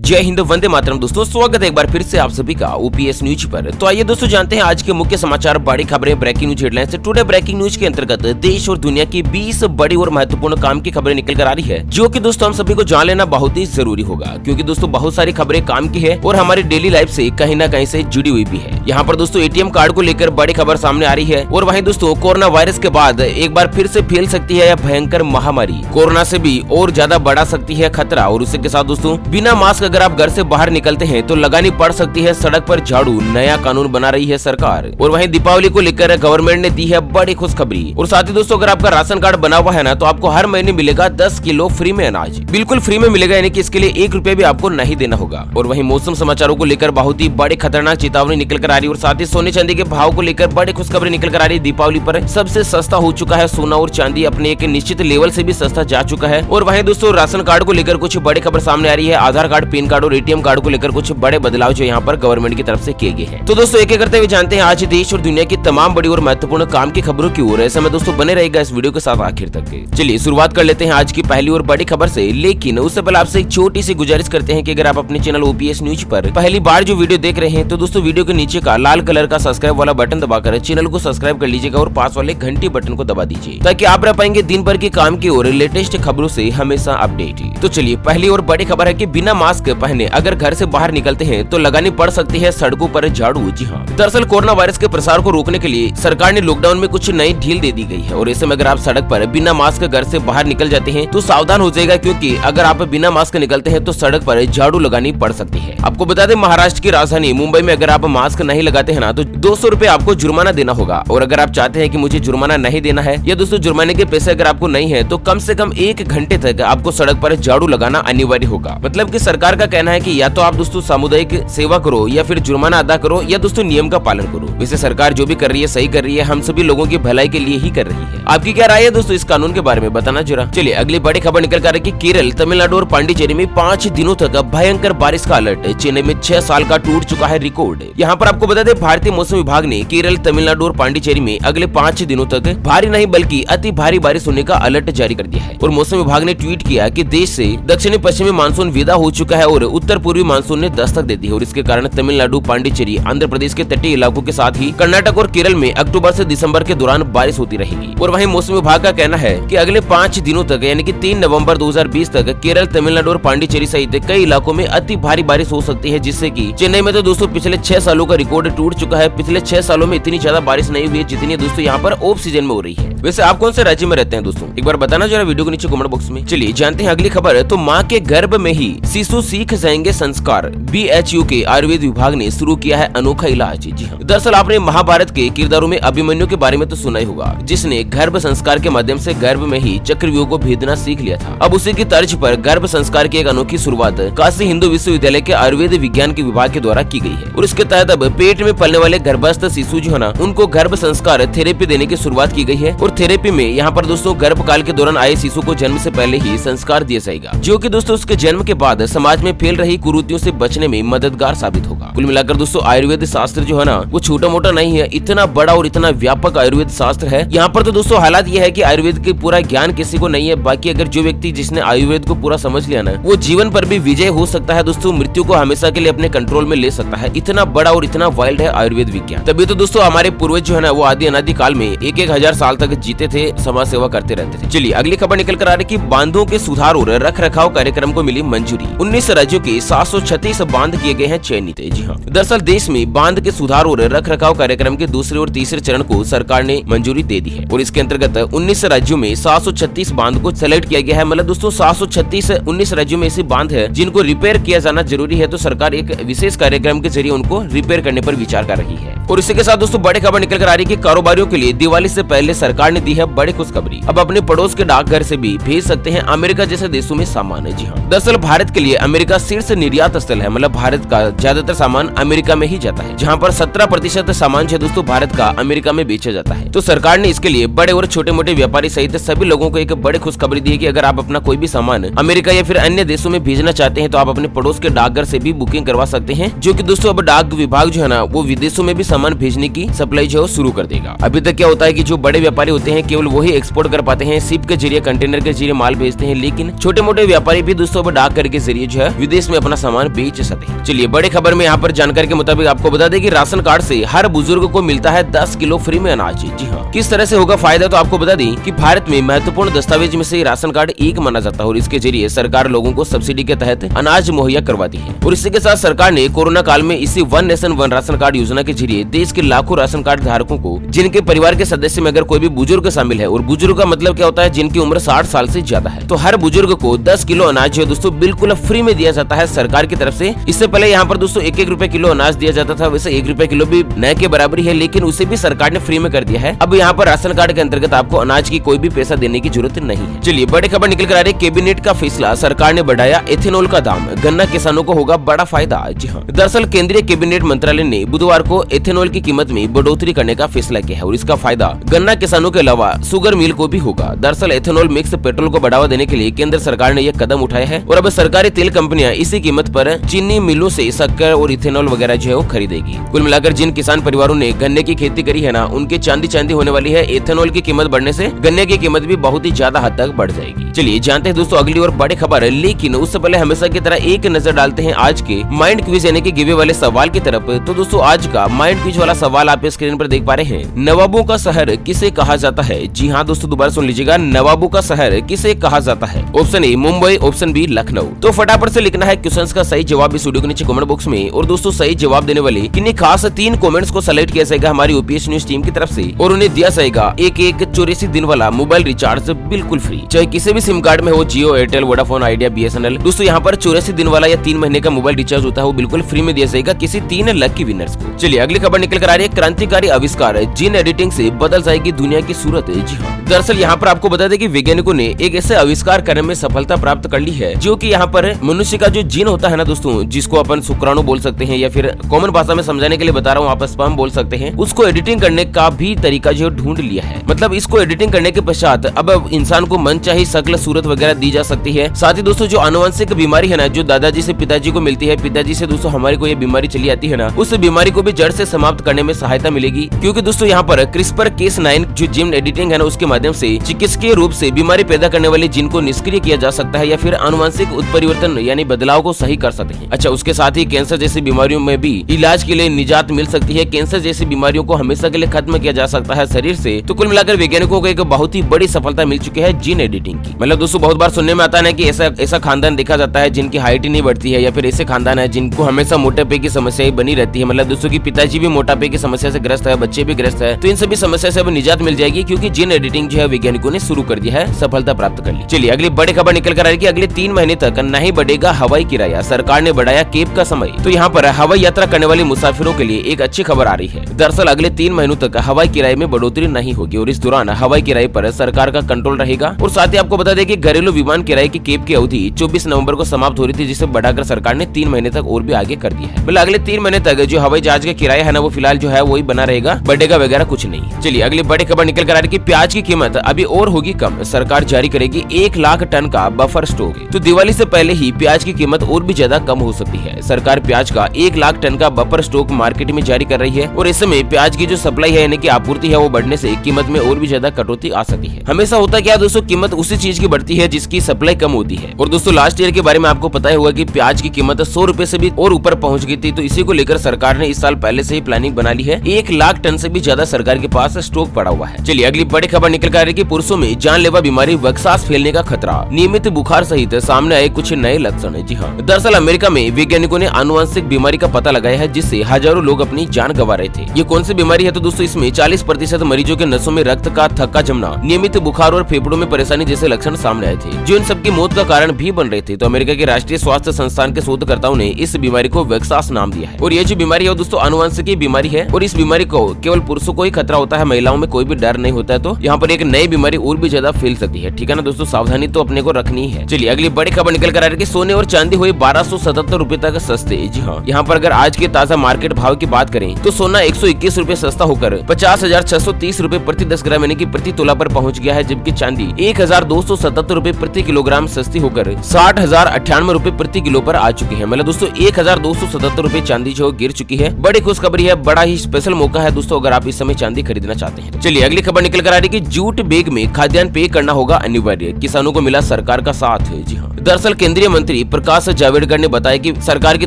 जय हिंद, वंदे मातरम। दोस्तों स्वागत है एक बार फिर से आप सभी का ओपीएस न्यूज पर। तो आइए दोस्तों जानते हैं आज के मुख्य समाचार, बड़ी खबरें, breaking news headlines. Today breaking news के अंतर्गत देश और दुनिया की 20 बड़ी और महत्वपूर्ण काम की खबरें निकल कर आ रही है, जो कि दोस्तों हम सभी को जान लेना बहुत ही जरूरी होगा, क्योंकि दोस्तों बहुत सारी खबरें काम की है और हमारी डेली लाइफ से कहीं ना कहीं से जुड़ी हुई भी है। यहाँ पर दोस्तों एटीएम कार्ड को लेकर बड़ी खबर सामने आ रही है और वहीं दोस्तों कोरोना वायरस के बाद एक बार फिर से फैल सकती है यह भयंकर महामारी। कोरोना से भी और ज्यादा बढ़ा सकती है खतरा और उसी के साथ दोस्तों बिना मास्क अगर आप घर से बाहर निकलते हैं तो लगानी पड़ सकती है सड़क पर झाड़ू। नया कानून बना रही है सरकार। और वहीं दीपावली को लेकर गवर्नमेंट ने दी है बड़ी खुशखबरी। और साथ ही दोस्तों अगर आपका राशन कार्ड बना हुआ है ना, तो आपको हर महीने मिलेगा 10 किलो फ्री में अनाज, बिल्कुल फ्री में मिलेगा, यानी कि इसके लिए 1 रुपया भी आपको नहीं देना होगा। और वहीं मौसम समाचारों को लेकर बहुत ही बड़ी खतरनाक चेतावनी निकल कर आ रही है। और साथ ही सोने चांदी के भाव को लेकर बड़ी खुशखबरी निकल कर आ रही है। दीपावली पर सबसे सस्ता हो चुका है सोना और चांदी, अपने एक निश्चित लेवल से भी सस्ता जा चुका है। और वहीं दोस्तों राशन कार्ड को लेकर कुछ बड़ी खबर सामने आ रही है। आधार कार्ड, पैन कार्ड और एटीएम कार्ड को लेकर कुछ बड़े बदलाव जो यहाँ पर गवर्नमेंट की तरफ से किए गए हैं। तो दोस्तों एक एक करते हुए जानते हैं आज देश और दुनिया की तमाम बड़ी और महत्वपूर्ण काम की खबरों की ओर। ऐसे में दोस्तों बने रहेगा इस वीडियो के साथ आखिर तक। चलिए शुरुआत कर लेते हैं आज की पहली और बड़ी खबर से। लेकिन उससे पहले आपसे एक छोटी सी गुजारिश करते हैं कि अगर आप अपने चैनल ओपीएस न्यूज पर पहली बार जो वीडियो देख रहे हैं तो दोस्तों वीडियो के नीचे का लाल कलर का सब्सक्राइब वाला बटन दबाकर चैनल को सब्सक्राइब कर लीजिएगा और पास वाले घंटी बटन को दबा दीजिए, ताकि आप रह पाएंगे दिन भर के काम की और लेटेस्ट खबरों से हमेशा अपडेट। तो चलिए पहली और बड़ी खबर है कि बिना मास्क पहने अगर घर से बाहर निकलते हैं तो लगानी पड़ सकती है सड़कों पर झाड़ू। जी हाँ, दरअसल कोरोना वायरस के प्रसार को रोकने के लिए सरकार ने लॉकडाउन में कुछ नई ढील दे दी गई है। और ऐसे में अगर आप सड़क पर बिना मास्क घर से बाहर निकल जाते हैं तो सावधान हो जाएगा, क्योंकि अगर आप बिना मास्क निकलते हैं तो सड़क पर झाड़ू लगानी पड़ सकती है। आपको बता दें महाराष्ट्र की राजधानी मुंबई में अगर आप मास्क नहीं लगाते हैं ना, तो 200 रुपए आपको जुर्माना देना होगा। और अगर आप चाहते हैं कि मुझे जुर्माना नहीं देना है या दोस्तों जुर्माने के पैसे अगर आपको नहीं है, तो कम से कम 1 घंटे तक आपको सड़क पर झाड़ू लगाना अनिवार्य होगा। मतलब कि सरकार का कहना है कि या तो आप दोस्तों सामुदायिक सेवा करो या फिर जुर्माना अदा करो या दोस्तों नियम का पालन करो। वैसे सरकार जो भी कर रही है सही कर रही है, हम सभी लोगों की भलाई के लिए ही कर रही है। आपकी क्या राय है दोस्तों इस कानून के बारे में, बताना जरा। चलिए अगली बड़ी खबर निकल कर कि केरल, तमिलनाडु और पांडिचेरी में 5 दिनों तक भयंकर बारिश का अलर्ट। चेन्नई में 6 साल का टूट चुका है रिकॉर्ड। यहाँ पर आपको बता दें भारतीय मौसम विभाग ने केरल, तमिलनाडु और पांडिचेरी में अगले 5 दिनों तक भारी नहीं बल्कि अति भारी बारिश होने का अलर्ट जारी कर दिया है। और मौसम विभाग ने ट्वीट किया कि देश से दक्षिणी पश्चिमी मानसून विदा हो चुका है और उत्तर पूर्वी मानसून ने दस्तक दे दी है। और इसके कारण तमिलनाडु, पांडिचेरी, आंध्र प्रदेश के तटीय इलाकों के साथ ही कर्नाटक और केरल में अक्टूबर से दिसंबर के दौरान बारिश होती रहेगी। और वहीं मौसम विभाग का कहना है कि अगले 5 दिनों तक यानी कि 3 नवंबर 2020 तक केरल, तमिलनाडु और पांडिचेरी सहित कई इलाकों में अति भारी बारिश हो सकती है, जिससे कि चेन्नई में तो दोस्तों पिछले 6 सालों का रिकॉर्ड टूट चुका है। पिछले 6 सालों में इतनी ज्यादा बारिश नहीं हुई है जितनी दोस्तों यहाँ पर ऑफ सीजन में हो रही है। वैसे आप कौन से राज्य में रहते हैं दोस्तों, एक बार बताना जरा वीडियो के नीचे कमेंट बॉक्स में। चलिए जानते हैं अगली खबर। तो माँ के गर्भ में ही शिशु सीख जाएंगे संस्कार। बीएचयू के आयुर्वेद विभाग ने शुरू किया है अनोखा इलाज। जी हाँ, दरअसल आपने महाभारत के किरदारों में अभिमन्यु के बारे में तो सुना ही होगा, जिसने गर्भ संस्कार के माध्यम से गर्भ में ही चक्रव्यूह को भेदना सीख लिया था। अब उसी की तर्ज पर गर्भ संस्कार की एक अनोखी शुरुआत काशी हिंदू विश्वविद्यालय के आयुर्वेद विज्ञान के विभाग के द्वारा की गई है। और इसके तहत अब पेट में पलने वाले गर्भस्थ शिशु जो है ना, उनको गर्भ संस्कार थेरेपी देने की शुरुआत की गई है। और थेरेपी में यहाँ पर दोस्तों गर्भ काल के दौरान आए शिशु को जन्म से पहले ही संस्कार दिया जाएगा, जो कि दोस्तों उसके जन्म के बाद समाज में फैल रही कुरीतियों से बचने में मददगार साबित होगा। कुल मिलाकर दोस्तों आयुर्वेद शास्त्र जो है ना, वो छोटा मोटा नहीं है, इतना बड़ा और इतना व्यापक आयुर्वेद शास्त्र है। यहाँ पर तो दोस्तों हालात ये है कि आयुर्वेद के पूरा ज्ञान किसी को नहीं है। बाकी अगर जो व्यक्ति जिसने आयुर्वेद को पूरा समझ लिया ना, वो जीवन पर भी विजय हो सकता है दोस्तों, मृत्यु को हमेशा के लिए अपने कंट्रोल में ले सकता है। इतना बड़ा और इतना वाइल्ड है आयुर्वेद विज्ञान। तभी तो दोस्तों हमारे पूर्वज जो है ना, वो आदि अनादि काल में 1-1 हजार साल तक जीते थे, समाज सेवा करते रहते थे। चलिए अगली खबर निकल कर आ रही कि बांधों के सुधार और रख रखाव कार्यक्रम को मिली मंजूरी। 19 राज्यों के 736 बांध किए गए हैं चयनित। जी हाँ, दरअसल देश में बांध के सुधार और रख रखाव कार्यक्रम के दूसरे और तीसरे चरण को सरकार ने मंजूरी दे दी है। और इसके अंतर्गत 19 राज्यों में 736 बांध को सेलेक्ट किया गया है। मतलब दोस्तों 736 19 राज्यों में ऐसे बांध है जिनको रिपेयर किया जाना जरूरी है। तो सरकार एक विशेष कार्यक्रम के जरिए उनको रिपेयर करने पर विचार कर रही है। और इसी के साथ दोस्तों बड़ी खबर निकल कर आ रही है कि कारोबारियों के लिए दिवाली से पहले सरकार ने दी है बड़ी खुशखबरी। अब अपने पड़ोस के डाकघर से भी भेज सकते हैं अमेरिका जैसे देशों में सामान है। जी हाँ, दरअसल भारत के लिए अमेरिका शीर्ष निर्यात स्थल है। मतलब भारत का ज्यादातर सामान अमेरिका में ही जाता है, जहाँ पर 17% सामान जो दोस्तों भारत का अमेरिका में बेचा जाता है। तो सरकार ने इसके लिए बड़े और छोटे मोटे व्यापारी सहित सभी लोगों को एक बड़ी खुशखबरी दी है कि अगर आप अपना कोई भी सामान अमेरिका या फिर अन्य देशों में भेजना चाहते हैं तो आप अपने पड़ोस के डाकघर से भी बुकिंग करवा सकते हैं, जो कि दोस्तों अब डाक विभाग जो है ना, वो विदेशों में भी सामान भेजने की सप्लाई जो शुरू कर देगा। अभी तक क्या होता है कि जो बड़े व्यापारी होते हैं केवल वही एक्सपोर्ट कर पाते हैं, शिप के जरिए कंटेनर के जरिए माल भेजते हैं, लेकिन छोटे मोटे व्यापारी भी दोस्तों डाक घर के जरिए जो है विदेश में अपना सामान बेच सकते हैं। चलिए बड़ी खबर में यहाँ पर जानकारी के मुताबिक आपको बता दें कि राशन कार्ड से हर बुजुर्ग को मिलता है 10 किलो फ्री में अनाज। जी हाँ, किस तरह से होगा फायदा, तो आपको बता दें कि भारत में महत्वपूर्ण दस्तावेज में से राशन कार्ड एक माना जाता है और इसके जरिए सरकार लोगों को सब्सिडी के तहत अनाज मुहैया करवाती है। और इसी के साथ सरकार ने कोरोना काल में इसी one nation one ration card योजना के जरिए देश के लाखों राशन कार्ड धारकों को, जिनके परिवार के सदस्य में अगर कोई भी बुजुर्ग शामिल है, और बुजुर्ग का मतलब क्या होता है, जिनकी उम्र 60 साल से ज्यादा है, तो हर बुजुर्ग को 10 किलो अनाज जो दोस्तों बिल्कुल फ्री में दिया जाता है सरकार की तरफ से। इससे पहले यहाँ पर दोस्तों 1-1 रुपए किलो अनाज दिया जाता था, वैसे 1 रुपए किलो भी न के बराबरी है, लेकिन उसे भी सरकार ने फ्री में कर दिया है। अब यहाँ पर राशन कार्ड के अंतर्गत आपको अनाज की कोई भी पैसा देने की जरूरत नहीं है। चलिए बड़ी खबर निकल कर आ रही, कैबिनेट का फैसला, सरकार ने बढ़ाया एथेनॉल का दाम, गन्ना किसानों को होगा बड़ा फायदा। जी हाँ, दरअसल केंद्रीय कैबिनेट मंत्रालय ने बुधवार को एथेनॉल की कीमत में बढ़ोतरी करने का फैसला किया है और इसका फायदा गन्ना किसानों के अलावा शुगर मिल को भी होगा। दरअसल एथेनॉल मिक्स पेट्रोल को बढ़ावा देने के लिए केंद्र सरकार ने यह कदम उठाया है और अब सरकारी तेल कंपनियां इसी कीमत पर चीनी मिलों से शक्कर और इथेनॉल वगैरह जो है वो खरीदेगी। कुल मिलाकर जिन किसान परिवारों ने गन्ने की खेती करी है ना, उनके चांदी होने वाली है। एथेनॉल की कीमत बढ़ने से गन्ने की कीमत भी बहुत ही ज्यादा हद तक बढ़ जाएगी। चलिए जानते हैं दोस्तों अगली और बड़ी खबर, लेकिन उससे पहले हमेशा की तरह एक नजर डालते हैं आज के माइंड क्विज यानी कि गिवे वाले सवाल की तरफ। तो दोस्तों आज का माइंड क्विज वाला सवाल आप स्क्रीन पर देख पा रहे हैं, नवाबों का शहर किसे कहा जाता है। जी हाँ दोस्तों, दोबारा सुन लीजिएगा, नवाबों का शहर किसे कहा जाता है। Option A Mumbai, option B Lucknow. तो फटाफट से लिखना है क्वेश्चन का सही जवाब इस वीडियो के नीचे कमेंट बॉक्स में। और दोस्तों सही जवाब देने वाले किन्हीं खास 3 कमेंट्स को सेलेक्ट किया जाएगा हमारी यूपीएस न्यूज टीम की तरफ से और उन्हें दिया जाएगा एक 84 दिन वाला मोबाइल रिचार्ज बिल्कुल फ्री, चाहे किसी भी सिम कार्ड में हो, जियो, एयरटेल, वोडाफोन, आइडिया, बीएसएनएल। दोस्तों यहाँ पर 84 दिन वाला या 3 महीने का मोबाइल रिचार्ज होता है, वो बिल्कुल फ्री में दिया जाएगा किसी 3 लकी विनर्स को। चलिए अगली खबर निकल कर आ रही है, क्रांतिकारी आविष्कार, जीन एडिटिंग से बदल जाएगी दुनिया की सूरत। जी हाँ, दरअसल यहाँ पर आपको बता दें कि वैज्ञानिकों ने एक ऐसे आविष्कार करने में सफलता प्राप्त कर ली है, जो कि यहाँ पर मनुष्य का जो जीन होता है ना दोस्तों, जिसको अपन शुक्राणु बोल सकते हैं या फिर कॉमन भाषा में समझाने के लिए बता रहा हूँ, आप स्पर्म बोल सकते हैं, उसको एडिटिंग करने का भी तरीका जो ढूंढ लिया है। मतलब इसको एडिटिंग करने के पश्चात अब इंसान को मनचाही शक्ल, सूरत वगैरह दी जा सकती है। साथ ही दोस्तों जो आनुवंशिक बीमारी है ना, जो दादाजी से पिताजी को मिलती है, पिताजी से दोस्तों हमारे को ये बीमारी चली आती है ना, उस बीमारी को भी जड़ से समाप्त करने में सहायता मिलेगी। क्योंकि दोस्तों यहाँ पर CRISPR-Cas9 जो जीन एडिटिंग है ना, उसके माध्यम से चिकित्सकीय रूप से बीमारी पैदा करने वाले जीन को निष्क्रिय किया जा सकता है या फिर आनुवंशिक उत्परिवर्तन यानी बदलाव को सही कर सकते हैं। अच्छा, उसके साथ ही कैंसर जैसी बीमारियों में भी इलाज के लिए निजात मिल सकती है। कैंसर जैसी बीमारियों को हमेशा के लिए खत्म किया जा सकता है शरीर से। तो कुल मिलाकर वैज्ञानिकों को एक बहुत ही बड़ी सफलता मिल चुकी है जीन एडिटिंग की। मतलब दोस्तों बहुत बार सुनने में आता है कि ऐसा खानदान देखा जाता है जिनकी हाइट ही नहीं बढ़ती है, या फिर ऐसे खानदान है जिनको हमेशा मोटापे की समस्या बनी रहती है। मतलब दोस्तों की पिताजी भी मोटापे की समस्या से ग्रस्त है, बच्चे भी ग्रस्त है, तो इन सभी समस्या से अब निजात मिल जाएगी क्योंकि जीन एडिटिंग जो है वैज्ञानिकों ने शुरू कर दिया है, सफलता प्राप्त कर ली। चलिए अगली बड़ी खबर निकल कर आ रही है कि अगले 3 महीने तक नहीं बढ़ेगा हवाई किराया, सरकार ने बढ़ाया कैब का समय। तो यहाँ पर हवाई यात्रा करने वाले मुसाफिरों के लिए एक अच्छी खबर आ रही है। दरअसल अगले 3 महीनों तक हवाई किराए में बढ़ोतरी नहीं होगी और इस दौरान हवाई किराए पर सरकार का कंट्रोल रहेगा। और साथ ही आपको बता दें कि घरेलू विमान किराए की कैब की अवधि 24 नवंबर को समाप्त हो रही थी, जिसे बढ़ाकर सरकार ने 3 महीने तक और भी आगे कर दिया है। मतलब अगले 3 महीने तक जो हवाई जहाज का किराया है ना, वो फिलहाल जो है वही बना रहेगा, बढ़ेगा वगैरह कुछ नहीं। चलिए अगली बड़ी खबर निकल कर आ रही है कि प्याज की कीमत अभी और होगी कम, सरकार जारी करेगी 1 लाख टन का बफर स्टॉक। तो दिवाली से पहले ही प्याज की कीमत और भी ज्यादा कम हो सकती है। सरकार प्याज का 1 लाख टन का बफर स्टॉक मार्केट में जारी कर रही है और इस समय प्याज की जो सप्लाई है यानी कि आपूर्ति है, वो बढ़ने से कीमत में और भी ज्यादा कटौती आ सकती है। हमेशा होता क्या दोस्तों, कीमत उसी चीज की बढ़ती है जिसकी सप्लाई कम होती है। और दोस्तों लास्ट ईयर के बारे में आपको पता ही होगा कि प्याज की कीमत 100 रुपए से भी और ऊपर पहुंच गई थी। तो इसी को लेकर सरकार ने इस साल पहले से ही प्लानिंग बना ली है। 1 लाख टन से भी ज्यादा सरकार के पास स्टॉक पड़ा हुआ है। चलिए अगली बड़ी खबर निकल कर आ रही है कि पुरुषों में जानलेवा बीमारी वैक्सास फैलने का खतरा, नियमित बुखार सहित सामने आए कुछ नए लक्षण। जी हाँ, दरअसल अमेरिका में वैज्ञानिकों ने आनुवंशिक बीमारी का पता लगाया है जिससे हजारों लोग अपनी जान गंवा रहे थे। ये कौन सी बीमारी है? तो दोस्तों इसमें 40% मरीजों के नसों में रक्त का थक्का जमना, नियमित बुखार और फेफड़ों में परेशानी जैसे लक्षण सामने आए थे, जो इन सबकी मौत का कारण भी बन रहे थे। तो अमेरिका के राष्ट्रीय स्वास्थ्य संस्थान के शोधकर्ताओं ने इस बीमारी को वैक्सास नाम दिया है। और ये जो बीमारी है दोस्तों आनुवंशिक बीमारी है और इस बीमारी को केवल पुरुषों को ही खतरा होता है, महिलाओं में कोई भी डर नहीं होता है। तो यहाँ पर एक नई बीमारी और भी ज्यादा फैल सकती है। ठीक है ना दोस्तों, सावधानी तो अपने को रखनी है। चलिए अगली बड़ी खबर निकल कर आ रही है कि सोने और चांदी हुए 1277 रुपए तक सस्ते। जी हाँ, यहाँ पर अगर आज के ताजा मार्केट भाव की बात करें तो सोना 121 रुपए सस्ता होकर 50,630 रुपए प्रति 10 ग्राम यानी कि प्रति तोला पर पहुंच गया है, जबकि चांदी 1,277 रुपए प्रति किलोग्राम सस्ती होकर 60,098 रुपए प्रति किलो पर आ चुकी है। मतलब दोस्तों 1,277 रुपए चांदी जो गिर चुकी है। बड़ी खुशखबरी है, बड़ा ही स्पेशल मौका है दोस्तों अगर आप इस समय चांदी खरीदना चाहते हैं। चलिए अगली खबर निकल कर आ रही कि जूट बैग में खाद्यान्न पे करना होगा अनिवार्य, किसानों को मिला सरकार का साथ। जी हाँ, दरअसल केंद्रीय मंत्री प्रकाश जावड़ेकर ने बताया कि सरकार की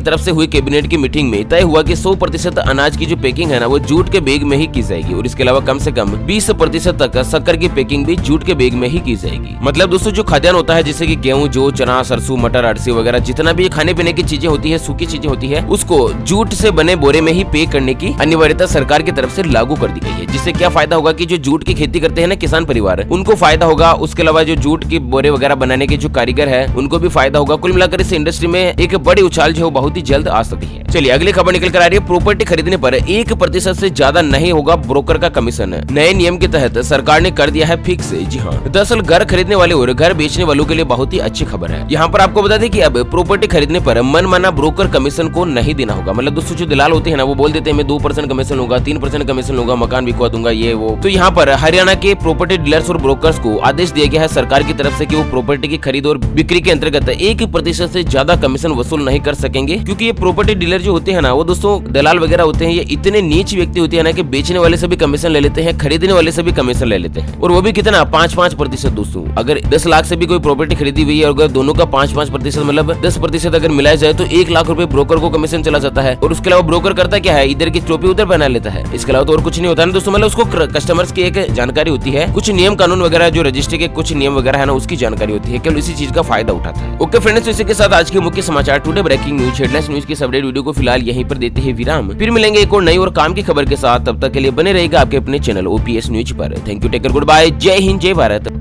तरफ से हुई कैबिनेट की मीटिंग में तय हुआ कि 100% अनाज की जो पैकिंग है ना वो जूट के बैग में ही की जाएगी और इसके अलावा कम से कम 20% तक शक्कर की पैकिंग भी जूट के बैग में ही की जाएगी। मतलब दोस्तों जो खाद्यान्न होता है जैसे कि गेहूं, जौ, चना, सरसों, मटर, अरसी वगैरह जितना भी खाने पीने की चीजें होती है, सूखी चीजें होती है, उसको जूट से बने बोरे में ही पैक करने की अनिवार्यता सरकार की तरफ से लागू कर दी गई है। जिससे क्या फायदा होगा कि जो जूट की खेती करते हैं ना किसान परिवार, उनको फायदा होगा। उसके अलावा जो जूट की बोरे वगैरह बनाने के जो कारीगर है उनको भी फायदा होगा। कुल मिलाकर इस इंडस्ट्री में एक बड़ी उछाल जो बहुत ही जल्द आ सकती है। चलिए अगली खबर निकल कर आ रही है, प्रॉपर्टी खरीदने पर 1% से ज्यादा नहीं होगा ब्रोकर का कमीशन। नए नियम के तहत सरकार ने कर दिया है फिक्स। जी हाँ, दरअसल घर खरीदने वाले और घर बेचने वालों के लिए बहुत ही अच्छी खबर है। यहाँ पर आपको बता दें कि अब प्रॉपर्टी खरीदने पर मनमाना ब्रोकर कमीशन को नहीं देना होगा। मतलब दोस्तों जो दलाल होते हैं ना वो बोल देते हैं मैं 2% कमीशन लूंगा, 3% कमीशन लूंगा, मकान बिकवा दूंगा, ये वो। तो यहाँ पर हरियाणा के प्रॉपर्टी डीलर्स और ब्रोकर्स को आदेश दिया गया है सरकार की तरफ से कि वो प्रॉपर्टी की खरीद और बिक्री के अंतर्गत 1% से ज्यादा कमीशन वसूल नहीं कर सकेंगे, क्योंकि ये प्रॉपर्टी डीलर जो होते हैं ना वो दोस्तों दलाल वगैरह होते हैं, ये इतने नीच व्यक्ति होते हैं ना कि बेचने वाले से भी कमीशन ले लेते हैं, खरीदने वाले से भी कमीशन ले लेते हैं, और वो भी कितना 5-5%। दोस्तों अगर 10 लाख से भी कोई प्रॉपर्टी खरीदी हुई है और अगर दोनों का 5-5% मतलब 10% अगर मिलाया जाए तो 1 लाख रुपए ब्रोकर को कमीशन चला जाता है। और उसके अलावा ब्रोकर करता क्या है, इधर की टोपी उधर पहना लेता है, इसके अलावा तो और कुछ नहीं होता है दोस्तों। मतलब उसको कस्टमर्स की एक जानकारी होती है, कुछ नियम कानून वगैरह जो रजिस्ट्री के कुछ नियम वगैरह है ना उसकी जानकारी होती है, केवल इसी चीज का फायदा उठाता है। ओके फ्रेंड्स, इसी के साथ आज के मुख्य समाचार today breaking news headlines news की अपडेट वीडियो को फिलहाल यहीं पर देते हैं विराम। फिर मिलेंगे एक और नई और काम की खबर के साथ, तब तक के लिए बने रहेगा आपके अपने चैनल ओपीएस न्यूज पर। Thank you, take care, good bye, जय हिंद, जय भारत।